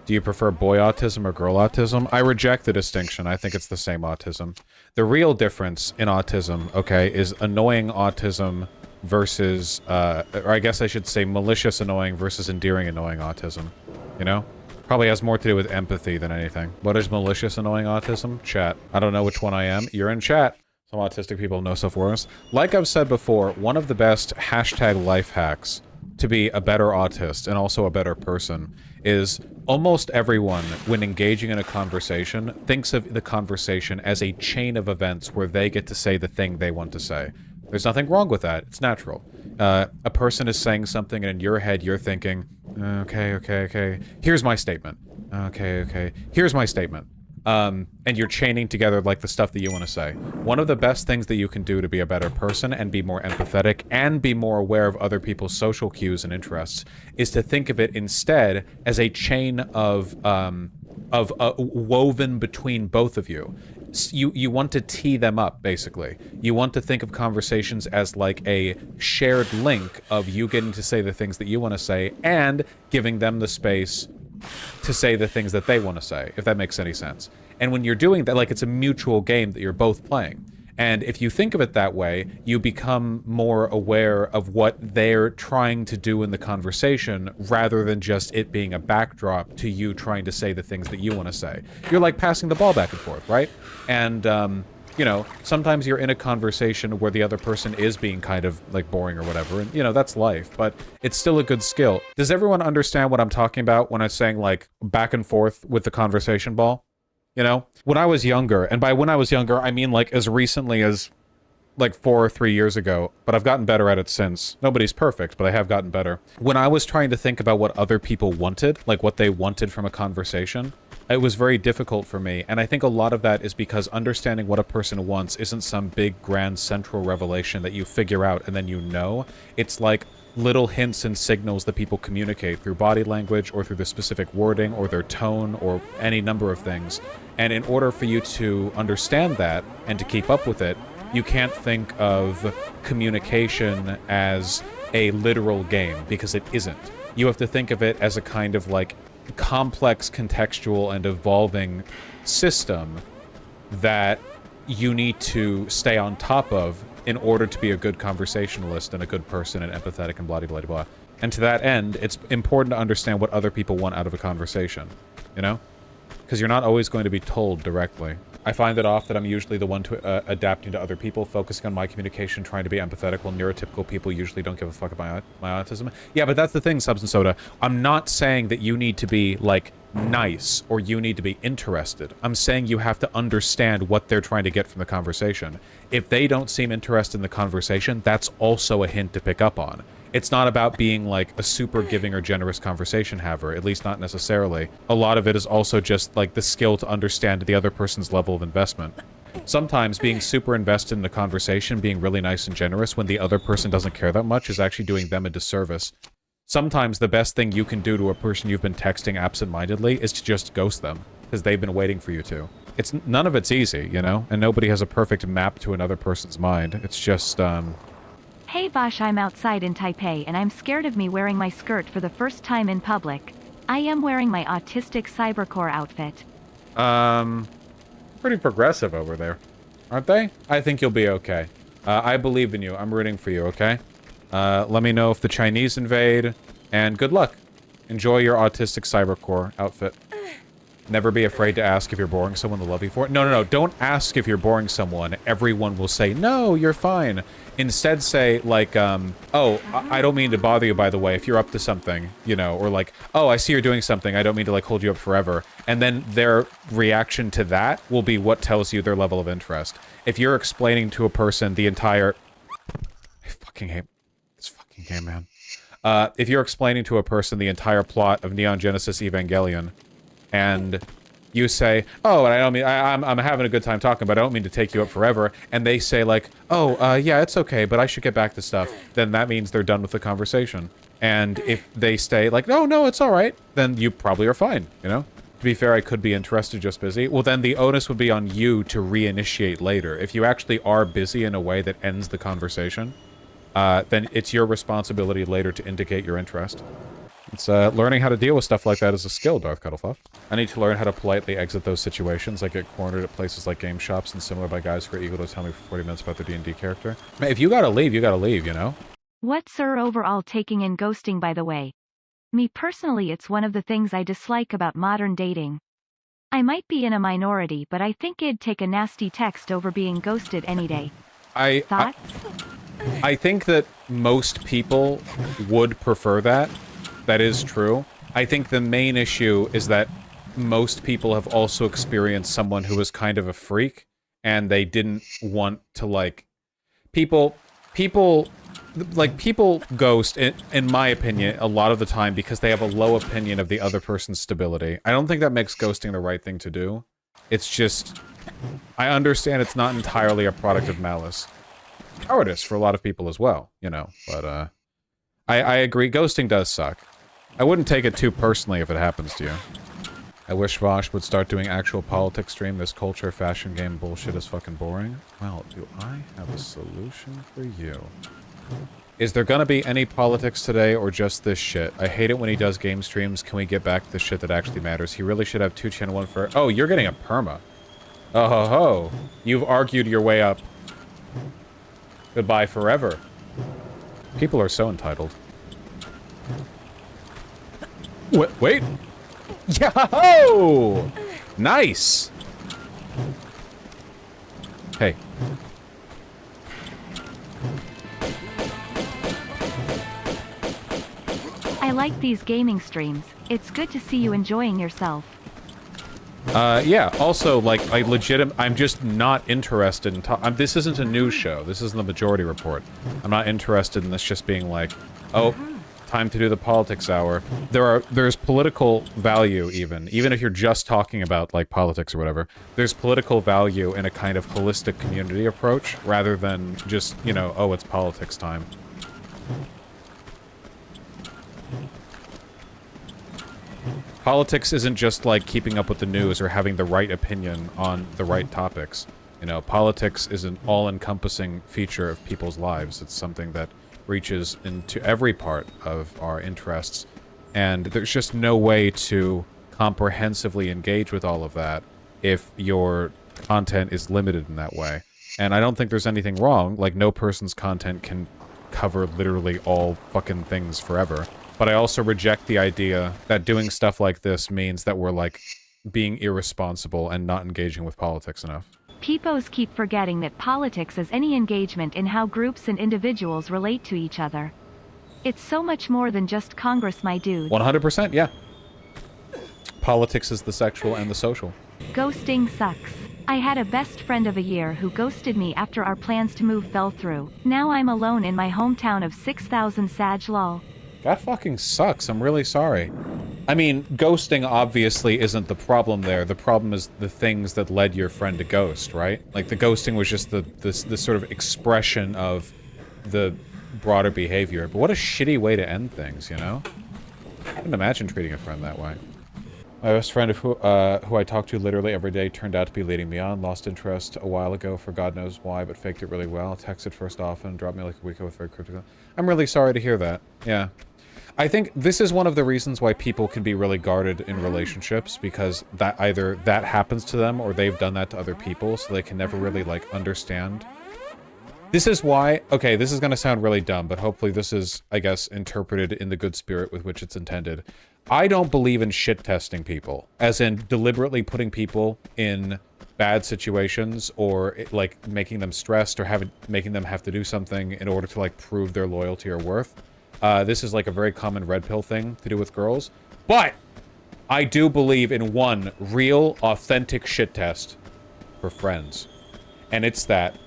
Do you prefer boy autism or girl autism? I reject the distinction. I think it's the same autism. The real difference in autism, okay, is annoying autism versus, or I guess I should say malicious annoying versus endearing annoying autism. You know? Probably has more to do with empathy than anything. What is malicious annoying autism? Chat. I don't know which one I am. You're in chat. Some autistic people have no self-awareness. Like I've said before, one of the best hashtag life hacks to be a better autist and also a better person is almost everyone, when engaging in a conversation, thinks of the conversation as a chain of events where they get to say the thing they want to say. There's nothing wrong with that. It's natural. A person is saying something and in your head you're thinking, okay, here's my statement. Okay, here's my statement. And you're chaining together like the stuff that you want to say. One of the best things that you can do to be a better person and be more empathetic and be more aware of other people's social cues and interests is to think of it instead as a chain of woven between both of you. You want to tee them up, basically. You want to think of conversations as like a shared link of you getting to say the things that you want to say and giving them the space to say the things that they want to say, if that makes any sense. And when you're doing that, like, it's a mutual game that you're both playing. And if you think of it that way, you become more aware of what they're trying to do in the conversation rather than just it being a backdrop to you trying to say the things that you want to say. You're like passing the ball back and forth, right? And, you know, sometimes you're in a conversation where the other person is being kind of, like, boring or whatever, and, you know, that's life, but it's still a good skill. Does everyone understand what I'm talking about when I'm saying, like, back and forth with the conversation ball? You know? When I was younger, and by when I was younger, I mean, like, as recently as, like, 4 or 3 years ago, but I've gotten better at it since. Nobody's perfect, but I have gotten better. When I was trying to think about what other people wanted, like, what they wanted from a conversation, it was very difficult for me, and I think a lot of that is because understanding what a person wants isn't some big, grand, central revelation that you figure out and then you know. It's like little hints and signals that people communicate through body language or through the specific wording or their tone or any number of things. And in order for you to understand that and to keep up with it, you can't think of communication as a literal game, because it isn't. You have to think of it as a kind of, like, complex, contextual, and evolving system that you need to stay on top of in order to be a good conversationalist and a good person and empathetic and blah, blah, blah, blah. And to that end, it's important to understand what other people want out of a conversation, you know? Because you're not always going to be told directly. I find it off that I'm usually the one to adapting to other people, focusing on my communication, trying to be empathetic, while neurotypical people usually don't give a fuck about my autism. Yeah, but that's the thing, Substance Soda. I'm not saying that you need to be, like, nice or you need to be interested. I'm saying you have to understand what they're trying to get from the conversation. If they don't seem interested in the conversation, that's also a hint to pick up on. It's not about being, like, a super giving or generous conversation haver, at least not necessarily. A lot of it is also just, like, the skill to understand the other person's level of investment. Sometimes being super invested in a conversation, being really nice and generous when the other person doesn't care that much, is actually doing them a disservice. Sometimes the best thing you can do to a person you've been texting absentmindedly is to just ghost them, because they've been waiting for you to. None of it's easy, you know? And nobody has a perfect map to another person's mind. It's just, Hey Vaush, I'm outside in Taipei and I'm scared of me wearing my skirt for the first time in public. I am wearing my autistic cybercore outfit. Pretty progressive over there, aren't they? I think you'll be okay. I believe in you. I'm rooting for you, okay? Let me know if the Chinese invade, and good luck. Enjoy your autistic cybercore outfit. Never be afraid to ask if you're boring someone, they'll love you for it. No, don't ask if you're boring someone. Everyone will say, no, you're fine. Instead say, like, oh, I don't mean to bother you, by the way, if you're up to something, you know, or like, oh, I see you're doing something, I don't mean to, like, hold you up forever. And then their reaction to that will be what tells you their level of interest. If you're explaining to a person the entire... I fucking hate this fucking game, man. If you're explaining to a person the entire plot of Neon Genesis Evangelion, and you say, oh, and I don't mean, I'm having a good time talking, but I don't mean to take you up forever, and they say, like, oh, yeah, it's okay, but I should get back to stuff, then that means they're done with the conversation. And if they stay like, no, it's alright, then you probably are fine, you know? To be fair, I could be interested, just busy. Well, then the onus would be on you to reinitiate later. If you actually are busy in a way that ends the conversation, then it's your responsibility later to indicate your interest. It's learning how to deal with stuff like that is a skill, Darth Cuddlefuff. I need to learn how to politely exit those situations. I get cornered at places like game shops and similar by guys who are eager to tell me for 40 minutes about their D&D character. Man, if you gotta leave, you know? What's sir overall taking in ghosting, by the way? Me personally, it's one of the things I dislike about modern dating. I might be in a minority, but I think it'd take a nasty text over being ghosted any day. Thoughts? I think that most people would prefer that. That is true. I think the main issue is that most people have also experienced someone who was kind of a freak, and they didn't want to, like... People ghost, in my opinion, a lot of the time because they have a low opinion of the other person's stability. I don't think that makes ghosting the right thing to do. It's just... I understand it's not entirely a product of malice. Cowardice for a lot of people as well, you know, but, I agree, ghosting does suck. I wouldn't take it too personally if it happens to you. I wish Vaush would start doing actual politics stream. This culture, fashion game bullshit is fucking boring. Well, do I have a solution for you? Is there gonna be any politics today or just this shit? I hate it when he does game streams. Can we get back to the shit that actually matters? He really should have 2 channel 1 for... Oh, you're getting a perma. Oh ho ho. You've argued your way up. Goodbye forever. People are so entitled. Wait. Yo! Nice! Hey. I like these gaming streams. It's good to see you enjoying yourself. Yeah, also, like, I'm just not interested in this isn't a news show. This isn't the Majority Report. I'm not interested in this just being like, oh, time to do the politics hour. There's political value even if you're just talking about, like, politics or whatever. There's political value in a kind of holistic community approach, rather than just, you know, oh, it's politics time. Politics isn't just like keeping up with the news or having the right opinion on the right topics. You know, politics is an all-encompassing feature of people's lives. It's something that reaches into every part of our interests, and there's just no way to comprehensively engage with all of that if your content is limited in that way. And I don't think there's anything wrong. Like, no person's content can cover literally all fucking things forever. But I also reject the idea that doing stuff like this means that we're, like, being irresponsible and not engaging with politics enough. Peoples keep forgetting that politics is any engagement in how groups and individuals relate to each other. It's so much more than just Congress, my dude. 100%, yeah. Politics is the sexual and the social. Ghosting sucks. I had a best friend of a year who ghosted me after our plans to move fell through. Now I'm alone in my hometown of 6,000 Sag lol. That fucking sucks. I'm really sorry. I mean, ghosting obviously isn't the problem there. The problem is the things that led your friend to ghost, right? Like, the ghosting was just this sort of expression of the broader behavior. But what a shitty way to end things, you know? I couldn't imagine treating a friend that way. My best friend who I talk to literally every day turned out to be leading me on. Lost interest a while ago for God knows why, but faked it really well. Texted first often, dropped me like a week ago with very cryptic... I'm really sorry to hear that. Yeah. I think this is one of the reasons why people can be really guarded in relationships, because that either that happens to them or they've done that to other people, so they can never really, like, understand. This is why... Okay, this is gonna sound really dumb, but hopefully this is, I guess, interpreted in the good spirit with which it's intended. I don't believe in shit-testing people, as in deliberately putting people in bad situations or, like, making them stressed or making them have to do something in order to, like, prove their loyalty or worth. This is like a very common red pill thing to do with girls. But I do believe in one real, authentic shit test for friends. And it's that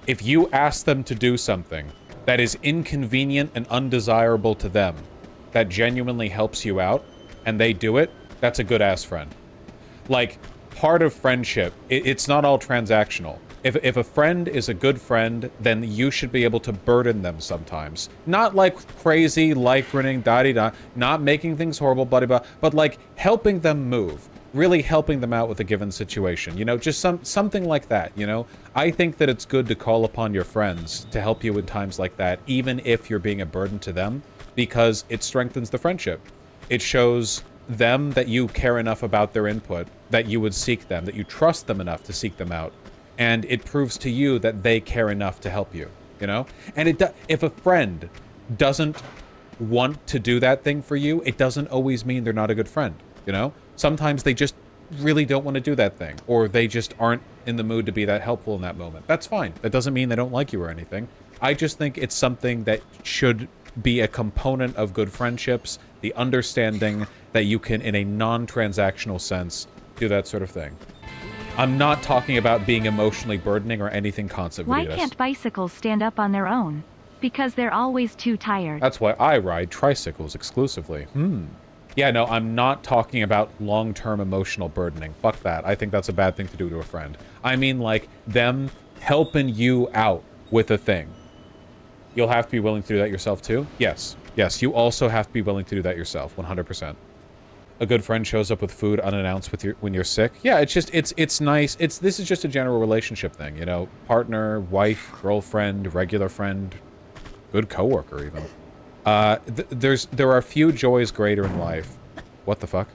if you ask them to do something that is inconvenient and undesirable to them, that genuinely helps you out, and they do it, that's a good-ass friend. Like, part of friendship, it's not all transactional. If a friend is a good friend, then you should be able to burden them sometimes. Not like crazy, life-ruining, da-di-da, not making things horrible, buddy-ba, but like helping them move. Really helping them out with a given situation. You know, just something like that, you know? I think that it's good to call upon your friends to help you in times like that, even if you're being a burden to them, because it strengthens the friendship. It shows them that you care enough about their input, that you would seek them, that you trust them enough to seek them out. And it proves to you that they care enough to help you, you know? And if a friend doesn't want to do that thing for you, it doesn't always mean they're not a good friend, you know? Sometimes they just really don't want to do that thing, or they just aren't in the mood to be that helpful in that moment. That's fine. That doesn't mean they don't like you or anything. I just think it's something that should be a component of good friendships, the understanding that you can, in a non-transactional sense, do that sort of thing. I'm not talking about being emotionally burdening or anything concept. Why can't bicycles stand up on their own? Because they're always too tired. That's why I ride tricycles exclusively. Yeah, no, I'm not talking about long-term emotional burdening. Fuck that. I think that's a bad thing to do to a friend. I mean, like, them helping you out with a thing. You'll have to be willing to do that yourself, too? Yes. Yes, you also have to be willing to do that yourself, 100%. A good friend shows up with food unannounced when you're sick. Yeah, it's nice. This is just a general relationship thing, you know? Partner, wife, girlfriend, regular friend, good coworker, even. There are few joys greater in life. What the fuck?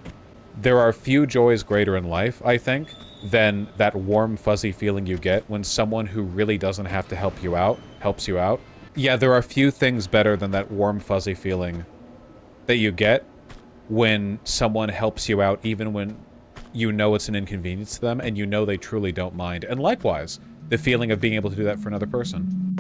There are few joys greater in life, I think, than that warm, fuzzy feeling you get when someone who really doesn't have to help you out, helps you out. Yeah, there are few things better than that warm, fuzzy feeling that you get when someone helps you out, even when you know it's an inconvenience to them, and you know they truly don't mind. And likewise, the feeling of being able to do that for another person.